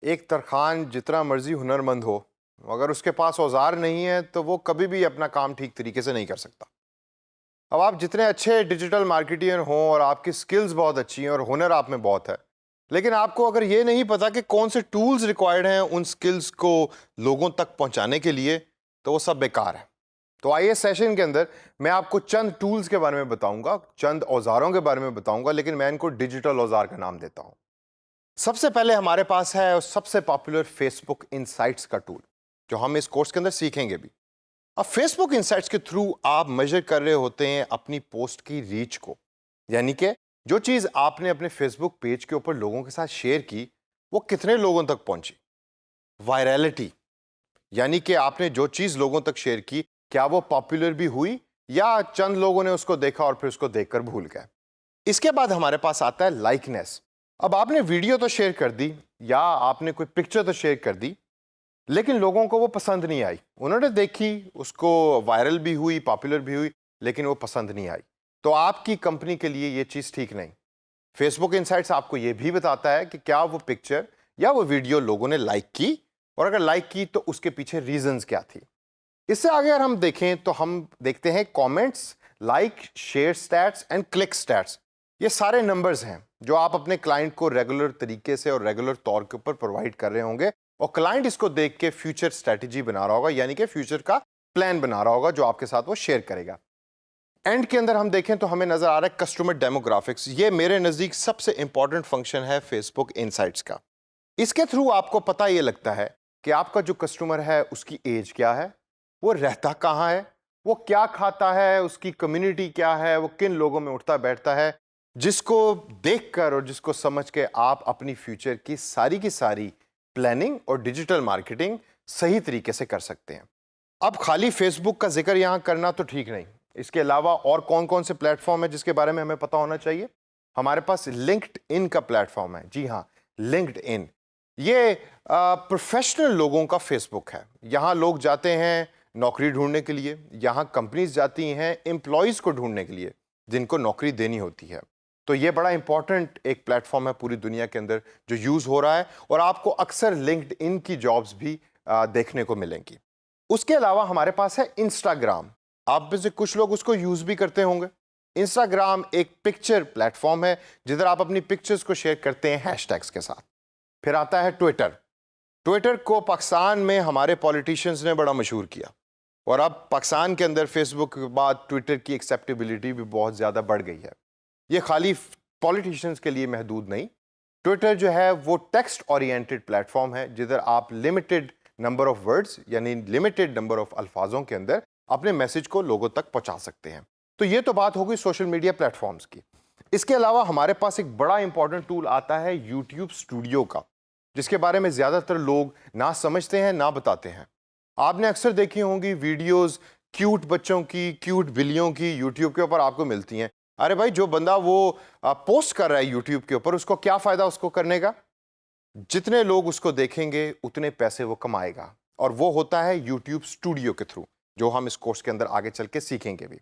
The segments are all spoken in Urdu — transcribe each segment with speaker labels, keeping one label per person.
Speaker 1: ایک ترخان جتنا مرضی ہنرمند ہو، اگر اس کے پاس اوزار نہیں ہے تو وہ کبھی بھی اپنا کام ٹھیک طریقے سے نہیں کر سکتا۔ اب آپ جتنے اچھے ڈیجیٹل مارکیٹر ہوں اور آپ کی سکلز بہت اچھی ہیں اور ہنر آپ میں بہت ہے، لیکن آپ کو اگر یہ نہیں پتا کہ کون سے ٹولز ریکوائرڈ ہیں ان سکلز کو لوگوں تک پہنچانے کے لیے، تو وہ سب بیکار ہے۔ تو آئیے سیشن کے اندر میں آپ کو چند ٹولز کے بارے میں بتاؤں گا، چند اوزاروں کے بارے میں بتاؤں گا، لیکن میں ان کو ڈیجیٹل اوزار کا نام دیتا ہوں۔ سب سے پہلے ہمارے پاس ہے سب سے پاپولر فیس بک انسائٹس کا ٹول، جو ہم اس کورس کے اندر سیکھیں گے بھی۔ اب فیس بک انسائٹس کے تھرو آپ میجر کر رہے ہوتے ہیں اپنی پوسٹ کی ریچ کو، یعنی کہ جو چیز آپ نے اپنے فیس بک پیج کے اوپر لوگوں کے ساتھ شیئر کی وہ کتنے لوگوں تک پہنچی۔ وائرالٹی، یعنی کہ آپ نے جو چیز لوگوں تک شیئر کی کیا وہ پاپولر بھی ہوئی یا چند لوگوں نے اس کو دیکھا اور پھر اس کو دیکھ کر بھول گئے۔ اس کے بعد ہمارے پاس آتا ہے لائکنیس۔ اب آپ نے ویڈیو تو شیئر کر دی یا آپ نے کوئی پکچر تو شیئر کر دی، لیکن لوگوں کو وہ پسند نہیں آئی، انہوں نے دیکھی، اس کو وائرل بھی ہوئی، پاپولر بھی ہوئی، لیکن وہ پسند نہیں آئی، تو آپ کی کمپنی کے لیے یہ چیز ٹھیک نہیں۔ فیس بک انسائٹس آپ کو یہ بھی بتاتا ہے کہ کیا وہ پکچر یا وہ ویڈیو لوگوں نے لائک کی، اور اگر لائک کی تو اس کے پیچھے ریزنز کیا تھی۔ اس سے آگے اگر ہم دیکھیں تو ہم دیکھتے ہیں comments, like, share stats and click stats. یہ سارے نمبرز ہیں جو آپ اپنے کلائنٹ کو ریگولر طریقے سے اور ریگولر طور کے اوپر پرووائڈ کر رہے ہوں گے، اور کلائنٹ اس کو دیکھ کے فیوچر اسٹریٹجی بنا رہا ہوگا، یعنی کہ فیوچر کا پلان بنا رہا ہوگا جو آپ کے ساتھ وہ شیئر کرے گا۔ اینڈ کے اندر ہم دیکھیں تو ہمیں نظر آ رہا ہے کسٹمر ڈیموگرافکس۔ یہ میرے نزدیک سب سے امپورٹنٹ فنکشن ہے فیس بک انسائٹس کا۔ اس کے تھرو آپ کو پتہ یہ لگتا ہے کہ آپ کا جو کسٹمر ہے اس کی ایج کیا ہے، وہ رہتا کہاں ہے، وہ کیا کھاتا ہے، اس کی کمیونٹی کیا ہے، وہ کن لوگوں میں اٹھتا بیٹھتا ہے، جس کو دیکھ کر اور جس کو سمجھ کے آپ اپنی فیوچر کی ساری پلاننگ اور ڈیجیٹل مارکیٹنگ صحیح طریقے سے کر سکتے ہیں۔ اب خالی فیس بک کا ذکر یہاں کرنا تو ٹھیک نہیں، اس کے علاوہ اور کون کون سے پلیٹ فارم ہیں جس کے بارے میں ہمیں پتہ ہونا چاہیے؟ ہمارے پاس لنکڈ ان کا پلیٹ فارم ہے۔ جی ہاں، لنکڈ ان یہ پروفیشنل لوگوں کا فیس بک ہے۔ یہاں لوگ جاتے ہیں نوکری ڈھونڈنے کے لیے، یہاں کمپنیز جاتی ہیں امپلائیز کو ڈھونڈنے کے لیے جن کو نوکری دینی ہوتی ہے۔ تو یہ بڑا امپورٹنٹ ایک پلیٹ فارم ہے پوری دنیا کے اندر جو یوز ہو رہا ہے، اور آپ کو اکثر لنکڈ ان کی جابز بھی دیکھنے کو ملیں گی۔ اس کے علاوہ ہمارے پاس ہے انسٹاگرام۔ آپ میں سے کچھ لوگ اس کو یوز بھی کرتے ہوں گے۔ انسٹاگرام ایک پکچر پلیٹ فارم ہے جدھر آپ اپنی پکچرز کو شیئر کرتے ہیں ہیش ٹیگز کے ساتھ۔ پھر آتا ہے ٹویٹر۔ ٹویٹر کو پاکستان میں ہمارے پولیٹیشنز نے بڑا مشہور کیا، اور اب پاکستان کے اندر فیس بک کے بعد ٹویٹر کی ایکسیپٹیبلٹی بھی بہت زیادہ بڑھ گئی ہے۔ یہ خالی پولیٹیشنز کے لیے محدود نہیں، ٹویٹر جو ہے وہ ٹیکسٹ اورینٹڈ پلیٹ فارم ہے جدھر آپ لمیٹڈ نمبر آف ورڈز یعنی لمیٹڈ نمبر آف الفاظوں کے اندر اپنے میسج کو لوگوں تک پہنچا سکتے ہیں۔ تو یہ تو بات ہوگی سوشل میڈیا پلیٹ فارمز کی۔ اس کے علاوہ ہمارے پاس ایک بڑا امپورٹنٹ ٹول آتا ہے یوٹیوب اسٹوڈیو کا، جس کے بارے میں زیادہ تر لوگ نہ سمجھتے ہیں نہ بتاتے ہیں۔ آپ نے اکثر دیکھی ہوں گی ویڈیوز کیوٹ بچوں کی، کیوٹ بلیوں کی یوٹیوب کے اوپر آپ کو ملتی ہیں۔ ارے بھائی، جو بندہ وہ پوسٹ کر رہا ہے یوٹیوب کے اوپر، اس کو کیا فائدہ اس کو کرنے کا؟ جتنے لوگ اس کو دیکھیں گے اتنے پیسے وہ کمائے گا، اور وہ ہوتا ہے یوٹیوب اسٹوڈیو کے تھرو، جو ہم اس کورس کے اندر آگے چل کے سیکھیں گے بھی۔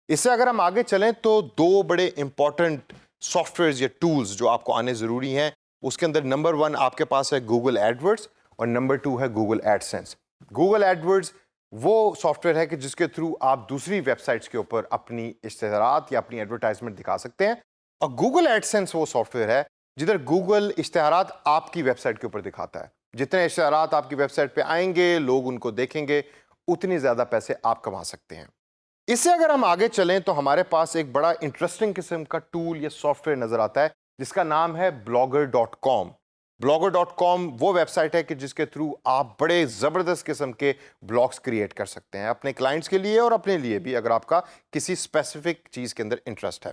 Speaker 1: اس سے اگر ہم آگے چلیں تو دو بڑے امپورٹنٹ سافٹ ویئرز یا ٹولز جو آپ کو آنے ضروری ہیں، اس کے اندر نمبر 1 آپ کے پاس ہے گوگل ایڈورڈز، اور نمبر 2 ہے Google AdSense. Google AdWords وہ سافٹ ویئر ہے کہ جس کے تھرو آپ دوسری ویب سائٹس کے اوپر اپنی اشتہارات یا اپنی ایڈورٹائزمنٹ دکھا سکتے ہیں، اور گوگل ایڈ سینس وہ سافٹ ویئر ہے جدھر گوگل اشتہارات آپ کی ویب سائٹ کے اوپر دکھاتا ہے۔ جتنے اشتہارات آپ کی ویب سائٹ پہ آئیں گے، لوگ ان کو دیکھیں گے، اتنی زیادہ پیسے آپ کما سکتے ہیں۔ اس سے اگر ہم آگے چلیں تو ہمارے پاس ایک بڑا انٹرسٹنگ قسم کا ٹول یا سافٹ ویئر نظر آتا ہے جس کا نام ہے blogger.com۔ blogger.com وہ ویب سائٹ ہے کہ جس کے تھرو آپ بڑے زبردست قسم کے بلاگز کریٹ کر سکتے ہیں اپنے کلائنٹس کے لیے اور اپنے لیے بھی، اگر آپ کا کسی اسپیسیفک چیز کے اندر انٹرسٹ ہے۔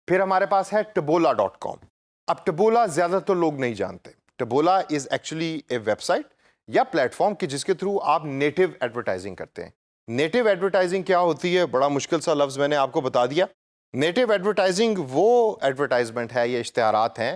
Speaker 1: پھر ہمارے پاس ہے taboola.com۔ اب ٹبولا زیادہ تو لوگ نہیں جانتے۔ Taboola is actually a website یا پلیٹ فارم کہ جس کے تھرو آپ نیٹو ایڈورٹائزنگ کرتے ہیں۔ نیٹو ایڈورٹائزنگ کیا ہوتی ہے؟ بڑا مشکل سا لفظ میں نے آپ کو بتا دیا۔ نیٹو ایڈورٹائزنگ وہ ایڈورٹائزمنٹ ہے یا اشتہارات ہیں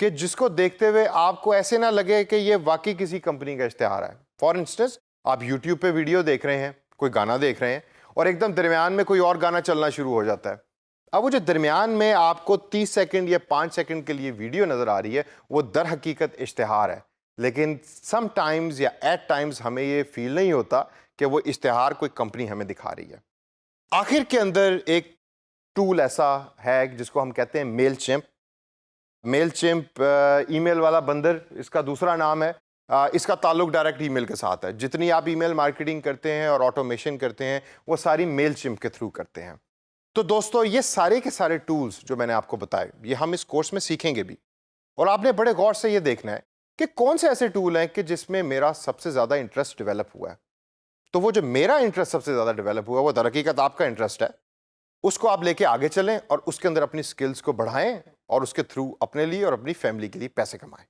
Speaker 1: کہ جس کو دیکھتے ہوئے آپ کو ایسے نہ لگے کہ یہ واقعی کسی کمپنی کا اشتہار ہے۔ فار انسٹنس، آپ یوٹیوب پہ ویڈیو دیکھ رہے ہیں، کوئی گانا دیکھ رہے ہیں، اور ایک دم درمیان میں کوئی اور گانا چلنا شروع ہو جاتا ہے۔ اب وہ جو درمیان میں آپ کو 30 سیکنڈ یا 5 سیکنڈ کے لیے ویڈیو نظر آ رہی ہے، وہ در حقیقت اشتہار ہے۔ لیکن سم ٹائمز یا ایٹ ٹائمز ہمیں یہ فیل نہیں ہوتا کہ وہ اشتہار کوئی کمپنی ہمیں دکھا رہی ہے. آخر کے اندر ایک ٹول ایسا ہے جس کو ہم کہتے ہیں میل چمپ. میل چمپ ای میل والا بندر اس کا دوسرا نام ہے. اس کا تعلق ڈائریکٹ ای میل کے ساتھ ہے. جتنی آپ ای میل مارکیٹنگ کرتے ہیں اور آٹومیشن کرتے ہیں وہ ساری میل چمپ کے تھرو کرتے ہیں. تو دوستو یہ سارے کے سارے ٹولز جو میں نے آپ کو بتائے یہ ہم اس کورس میں سیکھیں گے بھی. اور آپ نے بڑے غور سے یہ دیکھنا ہے کہ کون سے ایسے ٹول ہیں کہ جس میں میرا سب سے زیادہ انٹرسٹ ڈیولپ ہوا ہے. تو وہ جو میرا انٹرسٹ سب سے زیادہ ڈیولپ ہوا ہے وہ در حقیقت آپ کا انٹرسٹ ہے. اس کو آپ لے کے آگے چلیں اور اس کے اندر اپنی سکلز کو بڑھائیں اور اس کے تھرو اپنے لیے اور اپنی فیملی کے لیے پیسے کمائیں.